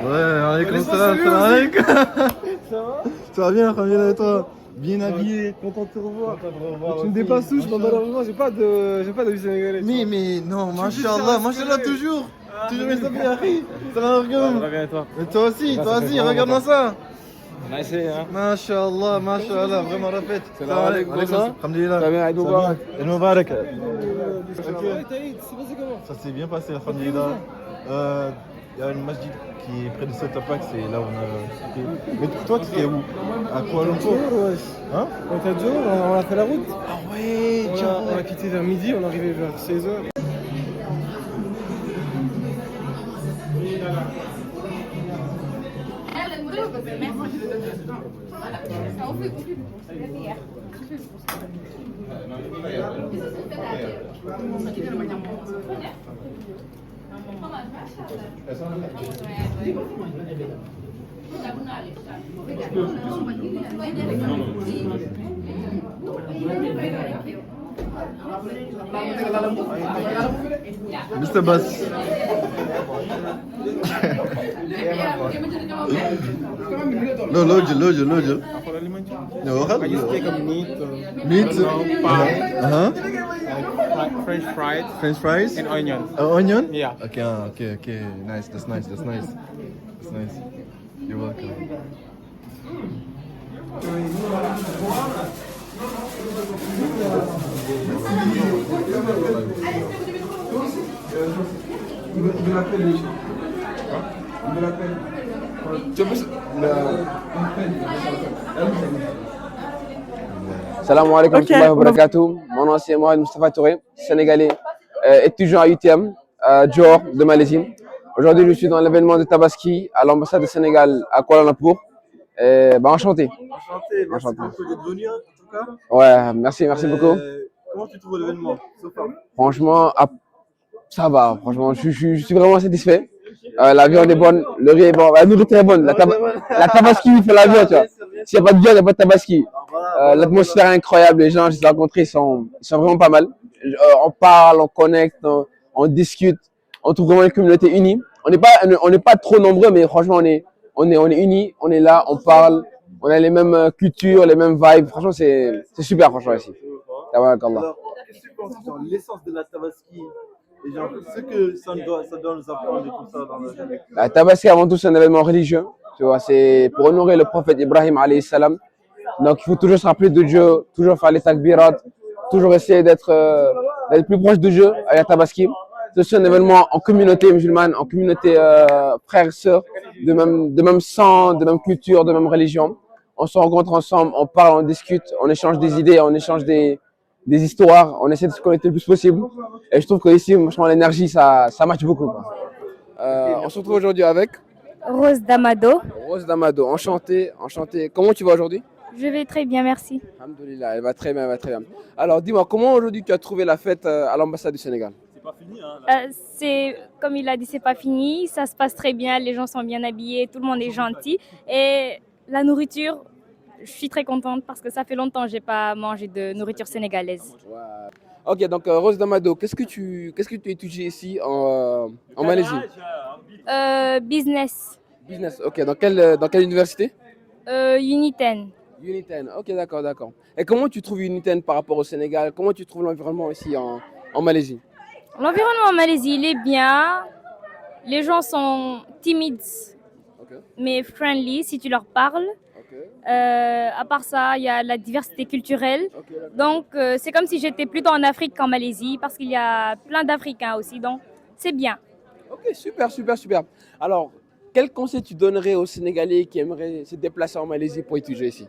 Ouais, alaykoum salam, salam alaikum. Ça va bien, Khamila, et toi? Bien habillé, content de te revoir. Tu me dépasses tous, malheureusement, j'ai pas de vie sénégalaise. Mais non, Tu me dis mashallah, ça, mashallah, c'est toujours. Ah, Toujours, oui. ça fait, Harry. Salam alaikum. va bien et toi? Et toi aussi, Ça toi fait aussi, vraiment regarde-moi ça. On a essayé, hein. Mashallah, mashallah, vraiment rafet. Salam alaikum, ça va? Alhamdulillah. Ça va bien, Aïd Moubarak. Aïd Moubarak. Ouais, Taïd, c'est passé comment? Ça s'est bien passé, alhamdulillah. Il y a une masjid qui est près de Sotapak, c'est là où on a. Mais toi, tu es où? À Kuala Lumpur? Hein? On était à Joe, on a fait la route. Ah ouais, On a quitté vers midi, on est arrivé vers 16h. Mr. Bass. No, lojo. No, what? I just take a meat, Meat. Uh-huh. French fries, French fries. and onions. Onion? Yeah. Okay. Nice. That's nice. You're welcome. Salam alaikum wa rahmatullahi wa barakatuh. Mon nom c'est Mohamed Mustafa Touré, sénégalais, étudiant à UTM, à Johor de Malaisie. Aujourd'hui, je suis dans l'événement de Tabaski à l'ambassade du Sénégal à Kuala Lumpur. Enchanté. Merci beaucoup d'être venu, en tout cas. Ouais, merci beaucoup. Comment tu trouves l'événement so far? Franchement, ça va. Franchement, je suis vraiment satisfait. La viande est bonne, le riz est bon, la nourriture est bonne. La Tabaski, il fait la viande, tu vois. S'il n'y a pas de viande, il n'y a pas de Tabaski. L'atmosphère est incroyable, les gens, je les ai rencontrés, ils sont vraiment pas mal. On parle, on connecte, on discute, on trouve vraiment une communauté unie. On n'est pas trop nombreux, mais franchement, on est unis, on est là, on parle, on a les mêmes cultures, les mêmes vibes. Franchement, c'est super, franchement, ici. Tabarakallah. Alors, qu'est-ce que tu penses genre, l'essence de la Tabaski et genre, ce que ça doit nous apprendre et tout ça dans la vie? La Tabaski, avant tout, c'est un événement religieux. Tu vois, c'est pour honorer le prophète Ibrahim alayhi salam. Donc, il faut toujours se rappeler de Dieu, toujours faire les takbirat, toujours essayer d'être plus proche de Dieu à la Tabaski. C'est aussi un événement en communauté musulmane, en communauté frères et sœurs, de même sang, de même culture, de même religion. On se rencontre ensemble, on parle, on discute, on échange des idées, on échange des histoires, on essaie de se connecter le plus possible. Et je trouve qu'ici, franchement, l'énergie, ça match beaucoup, quoi. On se retrouve aujourd'hui avec Rose Damado. Rose Damado. Enchanté. Comment tu vas aujourd'hui? Je vais très bien, merci. Alhamdoulilah, elle va très bien. Alors, dis-moi, comment aujourd'hui tu as trouvé la fête à l'ambassade du Sénégal? C'est comme il a dit, c'est pas fini. Ça se passe très bien. Les gens sont bien habillés. Tout le monde est gentil. Et la nourriture, je suis très contente parce que ça fait longtemps que j'ai pas mangé de nourriture sénégalaise. Ouais. Ok, donc Rose Damado, qu'est-ce que tu étudies ici en Malaisie? Business. Business. Ok, dans quelle université? Uniten. Uniten. Ok, d'accord. Et comment tu trouves Uniten par rapport au Sénégal? Comment tu trouves l'environnement ici en Malaisie? L'environnement en Malaisie, il est bien. Les gens sont timides, Ok. mais friendly si tu leur parles. Ok. À part ça, il y a la diversité culturelle. Ok, d'accord. Donc, c'est comme si j'étais plutôt en Afrique qu'en Malaisie parce qu'il y a plein d'Africains aussi. Donc, c'est bien. Ok, super. Alors, quel conseil tu donnerais aux Sénégalais qui aimeraient se déplacer en Malaisie pour étudier ici?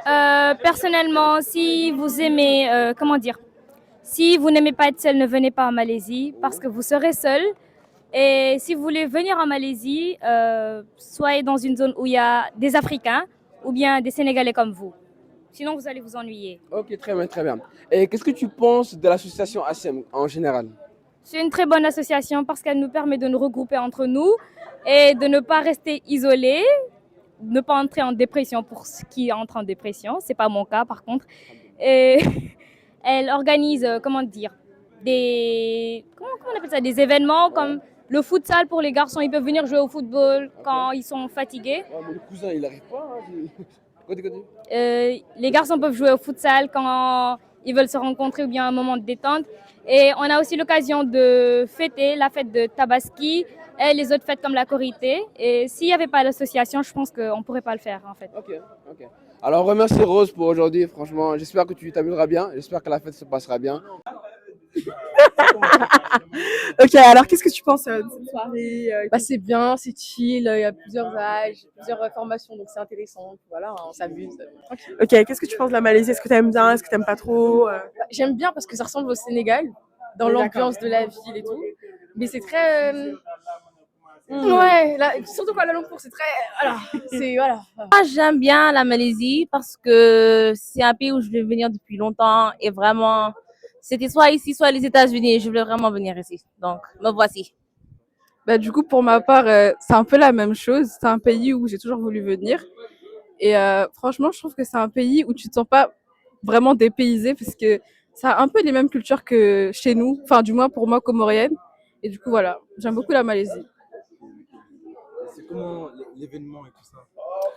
Personnellement, si vous aimez, si vous n'aimez pas être seul, ne venez pas en Malaisie parce que vous serez seul. Et si vous voulez venir en Malaisie, soyez dans une zone où il y a des Africains ou bien des Sénégalais comme vous. Sinon, vous allez vous ennuyer. Ok, très bien. Et qu'est-ce que tu penses de l'association ASEM en général? C'est une très bonne association parce qu'elle nous permet de nous regrouper entre nous et de ne pas rester isolés, ne pas entrer en dépression pour ceux qui entrent en dépression. C'est pas mon cas par contre. Et elle organise, comment on appelle ça, des événements comme Le futsal pour les garçons, ils peuvent venir jouer au football quand ils sont fatigués. Ouais, mais le cousin, il arrive pas. Continue. Les garçons peuvent jouer au futsal quand ils veulent se rencontrer ou bien un moment de détente. Et on a aussi l'occasion de fêter la fête de Tabaski et les autres fêtes comme la Korité. Et s'il n'y avait pas l'association, je pense qu'on ne pourrait pas le faire en fait. Ok. Alors, on remercie Rose pour aujourd'hui. Franchement, j'espère que tu t'amuseras bien. J'espère que la fête se passera bien. Ok, alors qu'est-ce que tu penses de cette soirée? Bah, c'est bien, c'est chill, il y a plusieurs âges, plusieurs formations, donc c'est intéressant. Voilà, on s'amuse. Ok, qu'est-ce que tu penses de la Malaisie? Est-ce que tu aimes bien? Est-ce que tu n'aimes pas trop? J'aime bien parce que ça ressemble au Sénégal, dans Oui, l'ambiance de la ville et tout. Mais c'est très. Ouais, là, surtout Kuala Lumpur, c'est très. Voilà, c'est. Voilà. Moi, j'aime bien la Malaisie parce que c'est un pays où je vais venir depuis longtemps et vraiment, c'était soit ici, soit les États-Unis. Je voulais vraiment venir ici. Donc, me voici. Bah, du coup, pour ma part, c'est un peu la même chose. C'est un pays où j'ai toujours voulu venir. Et franchement, je trouve que c'est un pays où tu te sens pas vraiment dépaysé parce que ça a un peu les mêmes cultures que chez nous. Enfin, du moins pour moi, comorienne. Et du coup, voilà, j'aime beaucoup la Malaisie. C'est comment l'événement et tout ça?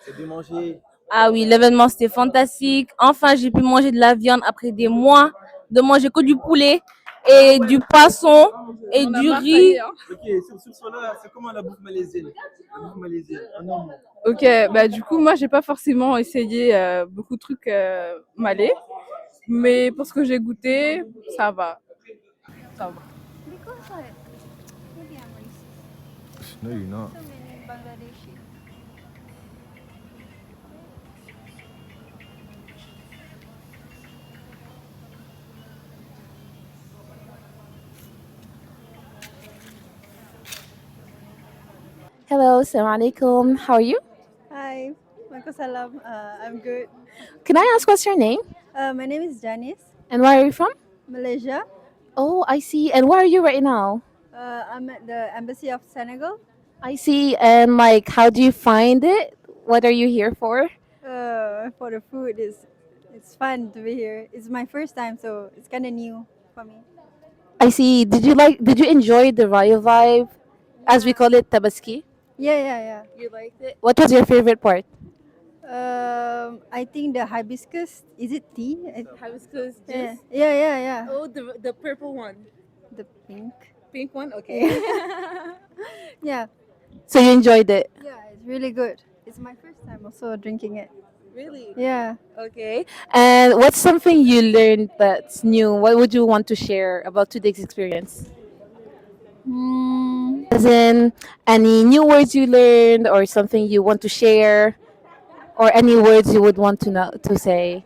C'est de manger. Ah oui, l'événement, c'était fantastique. Enfin, j'ai pu manger de la viande après des mois de manger que du poulet et du poisson et On a du marre, ça y riz. est, hein. Ok, sur cela, c'est comment la bouffe malaisienne? La bouffe malaisienne, un homme. Ok, bah du coup, moi, j'ai pas forcément essayé beaucoup de trucs malais. Mais pour ce que j'ai goûté, ça va. Ça va. No, you're not. Hello, assalamu alaikum. How are you? Hi, Waalaikumsalam. I'm good. Can I ask what's your name? My name is Janice, And where are you from? Malaysia. Oh, I see. And where are you right now? I'm at the Embassy of Senegal. I see. And like, how do you find it? What are you here for? For the food, it's fun to be here. It's my first time, so it's kind of new for me. I see. Did you enjoy the Raya vibe, as we call it, Tabaski? Yeah. You liked it. What was your favorite part? I think the hibiscus. Is it tea? Hibiscus Yeah. Oh, the purple one. The pink. Pink one? Okay. Yeah. So you enjoyed it. Yeah, it's really good. It's my first time also drinking it. Really? Yeah. Okay. And what's something you learned that's new? What would you want to share about today's experience? As in, any new words you learned, or something you want to share, or any words you would want to know to say?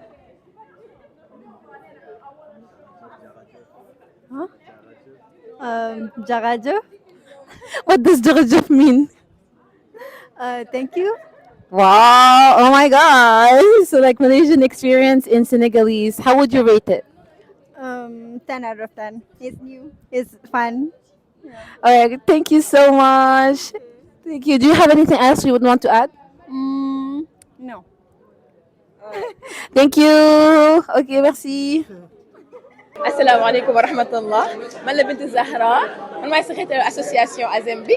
Jarajo. What does Durajuf mean? Thank you. Wow! Oh my God! So, like, Malaysian experience in Senegalese, how would you rate it? 10 out of 10. It's new. It's fun. All right. Thank you so much. Thank you. Do you have anything else you would want to add? No. Thank you. Okay, merci. Assalamu alaikum wa rahmatullah. Man la Bint Zahra. Man maay secrétaire association Azembi.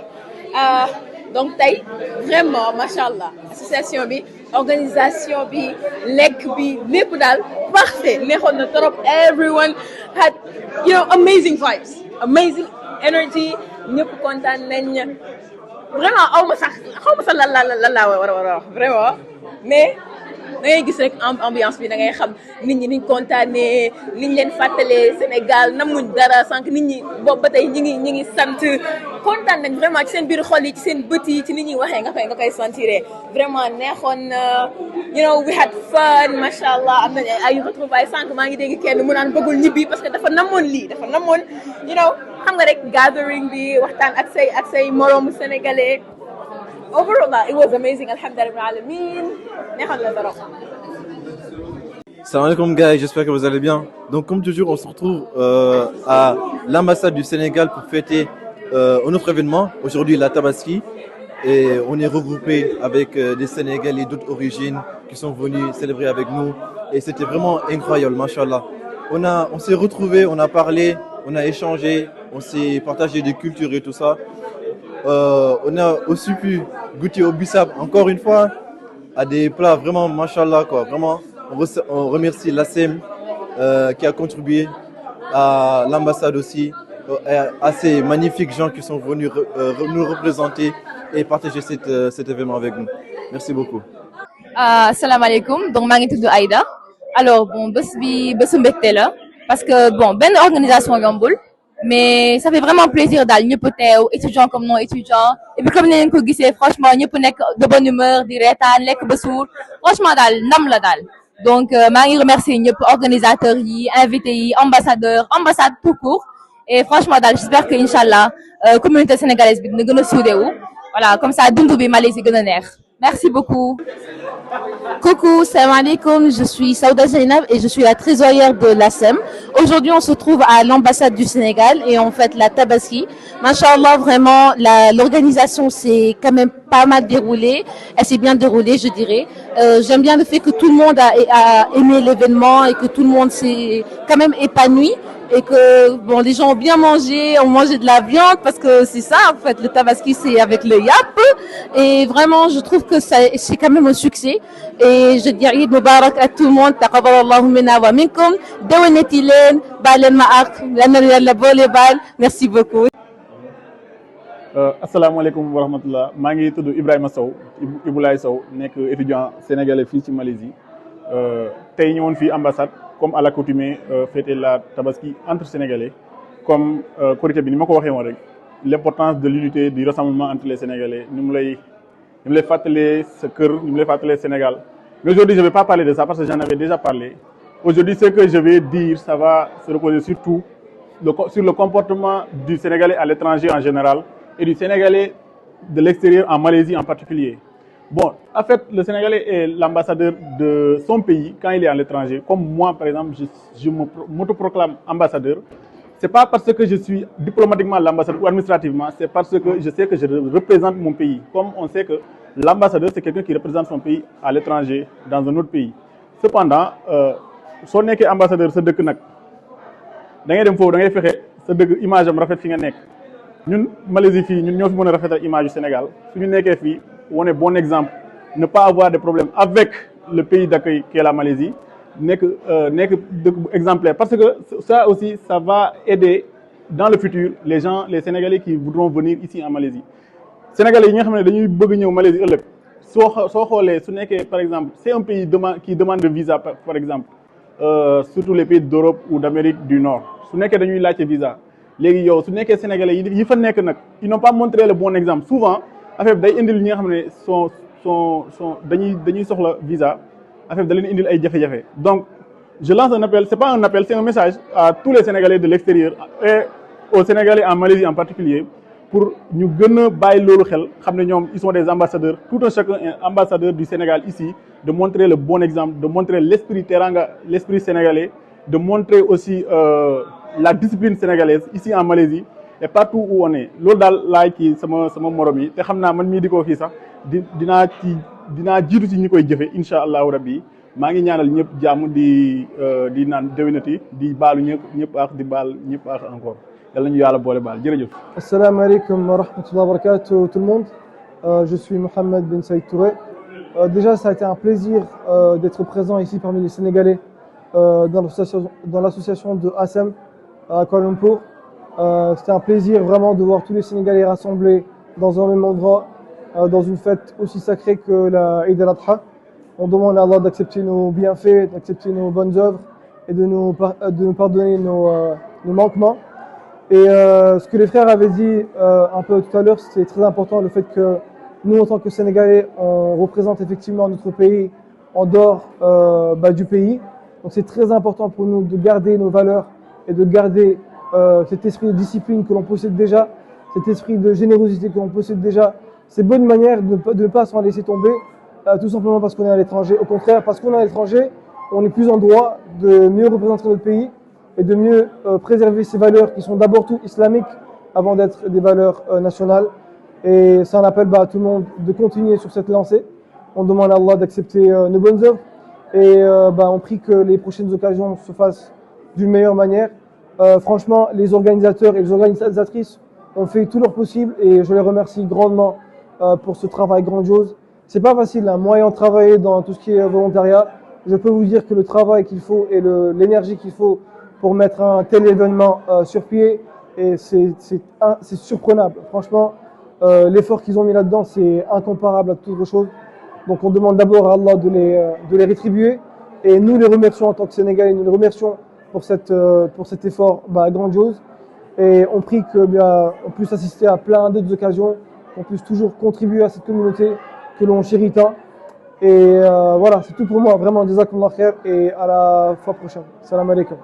Donc tey vraiment machallah association bi organisation bi lekk bi lépp daal parfait neexoon na trop. Everyone had amazing vibes, amazing energy. ñëpp kontaan nañ vraiment xaw ma sax lan laa war a wax vraiment mais da ngay gis rek ambiance bi da ngay xam nit ñi niñ kontaanee niñ leen fàttalee Sénégal namuñ dara sànq nit ñi boobu ba tey ñi ngi sant kontaan nañ vraiment ci seen biir xol yi ci seen bët yi ci nit ñi waxee nga koy sentiré vraiment neexoon we had fun mashallah am nañ ay retrouvailles sànq maa ngi dégg kenn mu naan bëggul ñibbi parce que dafa namoon lii dafa namoon xam nga rek gathering bi waxtaan ak say moroomu sénégalais. Overall, it was amazing. Alhamdulillah alamin. Salam alaikum guys, j'espère que vous allez bien. Donc comme toujours, on se retrouve à l'ambassade du Sénégal pour fêter un autre événement. Aujourd'hui, la Tabaski. Et on est regroupé avec des Sénégalais d'autres origines qui sont venus célébrer avec nous. Et c'était vraiment incroyable, mashallah. On s'est retrouvés, on a parlé, on a échangé, on s'est partagé des cultures et tout ça. on a aussi pu goûter au bissap encore une fois à des plats vraiment machallah quoi. Vraiment, on remercie l'ASEM qui a contribué à l'ambassade aussi, à ces magnifiques gens qui sont venus nous représenter et partager cet événement avec nous. Merci beaucoup. Assalamu alaikum, donc maa ngi tudd Aïda. Alors bon bés bi bésu mbégte la parce que bon benn organisation yombul mais ça fait vraiment plaisir daal ñëpp teew étudiants comme non étudiants et puis comme ni ngeen ko gisee franchement ñëpp nekk de bonne humeur di reetaan lekk ba suur franchement daal ndam la daal. Donc maa ngi remercier ñëpp organisateurs yi invités yi ambassadeurs ambassade tout court et franchement daal j'espère que inchallah communauté sénégalaise bi dina gën a soudé wu voilà comme ça dundu bi Malaisie gën a neex. Merci beaucoup. Coucou, salam alaikum, je suis Saouda Zainab et je suis la trésorière de l'ASEM. Aujourd'hui, on se trouve à l'ambassade du Sénégal et on fête la Tabaski. Masha'Allah, vraiment, l'organisation s'est quand même pas mal déroulée. Elle s'est bien déroulée, je dirais. J'aime bien le fait que tout le monde a aimé l'événement et que tout le monde s'est quand même épanoui. Et que bon, les gens ont bien mangé, ont mangé de la viande parce que c'est ça en fait, le tabaski c'est avec le yap et vraiment je trouve que c'est quand même un succès et je dis Eid Mubarak à tout le monde, taqabbalallahu minna wa minkum, déwénati leen, baal leen ma ak, yal na Yàlla boole baal, merci beaucoup. asalaamaaleykum wa rahmatullah maa ngi tudd Ibrahima Sow Iboulaye Sow nekk étudiant sénégalais fii ci Malaisie tey ñëwoon fii ambassade comme à l'accoutumée fêter la tabaski entre sénégalais comme Korité bi ni ma ko waxee woon rek l'importance de l'unité du rassemblement entre les sénégalais ni mu lay fàttalee sa kër ni mu lay fàttalee Sénégal mais aujourd'hui je vais pas parler de ça parce que j'en avais déjà parlé. Aujourd'hui ce que je vais dire ça va se reposer surtout sur le comportement du Sénégalais à l'étranger en général et du Sénégalais de l'extérieur en Malaisie en particulier. Bon, en fait, le Sénégalais est l'ambassadeur de son pays quand il est à l'étranger. Comme moi, par exemple, je m'autoproclame ambassadeur. C'est pas parce que je suis diplomatiquement l'ambassadeur ou administrativement, c'est parce que je sais que je représente mon pays. Comme on sait que l'ambassadeur, c'est quelqu'un qui représente son pays à l'étranger, dans un autre pays. Cependant, si on est ambassadeur, c'est de da ngay dem foofu da ngay fexe sa dëgg image am rafet fi nga nekk ñun Malaisie fii ñun ñoo fi mën a rafetal image du Sénégal suñu nekkee fii wane bon exemple ne pas avoir de problème avec le pays d'accueil qui est la Malaisie nekk dëkk bu exemplaire parce que ça aussi ça va aider dans le futur les Sénégalais qui voudront venir ici en Malaisie. Sénégalais yi nga xam ne dañuy bëgg ñëw Malaisie ëllëg soo xoolee su nekkee par exemple c'est un pays qui demande de visa par exemple surtout les pays d'Europe ou d'Amérique du Nord su nekkee dañuy laajte visa léegi yow su nekkee sénégalais yi fa nekk nag ils n'ont pas montré le bon exemple souvent affaire day indil ñi nga xam ne dañuy soxla visa affaire da leen indil ay jafe-jafe. Donc je lance un appel, c'est pas un appel, c'est un message à tous les Sénégalais de l'extérieur et aux Sénégalais en Malaisie en particulier pour ñu gën a bàyyi loolu xel xam ne ñoom ils sont des ambassadeurs, tout un chacun est ambassadeur du Sénégal ici, de montrer le bon exemple, de montrer l'esprit teranga, l'esprit sénégalais, de montrer aussi la discipline sénégalaise ici en Malaisie et partout où on est. Loolu daal laay kii sama morom yi te xam naa man mii di ko fii sax dinaa jiitu ci ñi koy jëfe incha allahu rabbi maa ngi ñaanal ñëpp jàmm di naan déwénati di baalu ñëpp ak di baal ñëpp ak encore yàlla ñu yàlla boole baal jërëjëf. Assalamu alaikum wa rahmatullahi wa barakatuh tout le monde. Je suis Mohamed Ben Saïd Touré. Déjà, ça a été un plaisir d'être présent ici parmi les Sénégalais dans l'association de ASEM à Kuala Lumpur. C'était un plaisir vraiment de voir tous les Sénégalais rassemblés dans un même endroit, dans une fête aussi sacrée que la Eid al-Adha. On demande à Allah d'accepter nos bienfaits, d'accepter nos bonnes œuvres et de nous pardonner nos manquements. Et ce que les frères avaient dit un peu tout à l'heure, c'est très important, le fait que nous, en tant que Sénégalais, on représente effectivement notre pays en dehors du pays. Donc c'est très important pour nous de garder nos valeurs et de garder cet esprit de discipline que l'on possède déjà, cet esprit de générosité que l'on possède déjà, ces bonnes manières de ne pas s'en laisser tomber, tout simplement parce qu'on est à l'étranger. Au contraire, parce qu'on est à l'étranger, on est plus en droit de mieux représenter notre pays et de mieux préserver ces valeurs qui sont d'abord tout islamiques avant d'être des valeurs nationales. Et c'est un appel à tout le monde de continuer sur cette lancée. On demande à Allah d'accepter nos bonnes œuvres et on prie que les prochaines occasions se fassent d'une meilleure manière. Franchement, les organisateurs et les organisatrices ont fait tout leur possible et je les remercie grandement pour ce travail grandiose. C'est pas facile, hein. Moi ayant travaillé dans tout ce qui est volontariat, je peux vous dire que le travail qu'il faut et l'énergie qu'il faut pour mettre un tel événement sur pied, et c'est surprenable. Franchement, l'effort qu'ils ont mis là-dedans, c'est incomparable à toute autre chose. Donc on demande d'abord à Allah de les rétribuer. Et nous les remercions en tant que Sénégalais, nous les remercions pour cet effort grandiose. Et on prie qu'on puisse assister à plein d'autres occasions, qu'on puisse toujours contribuer à cette communauté que l'on chérit tant. Et voilà, c'est tout pour moi. Vraiment, jazakumullah khair et à la fois prochaine. Salam alaikum.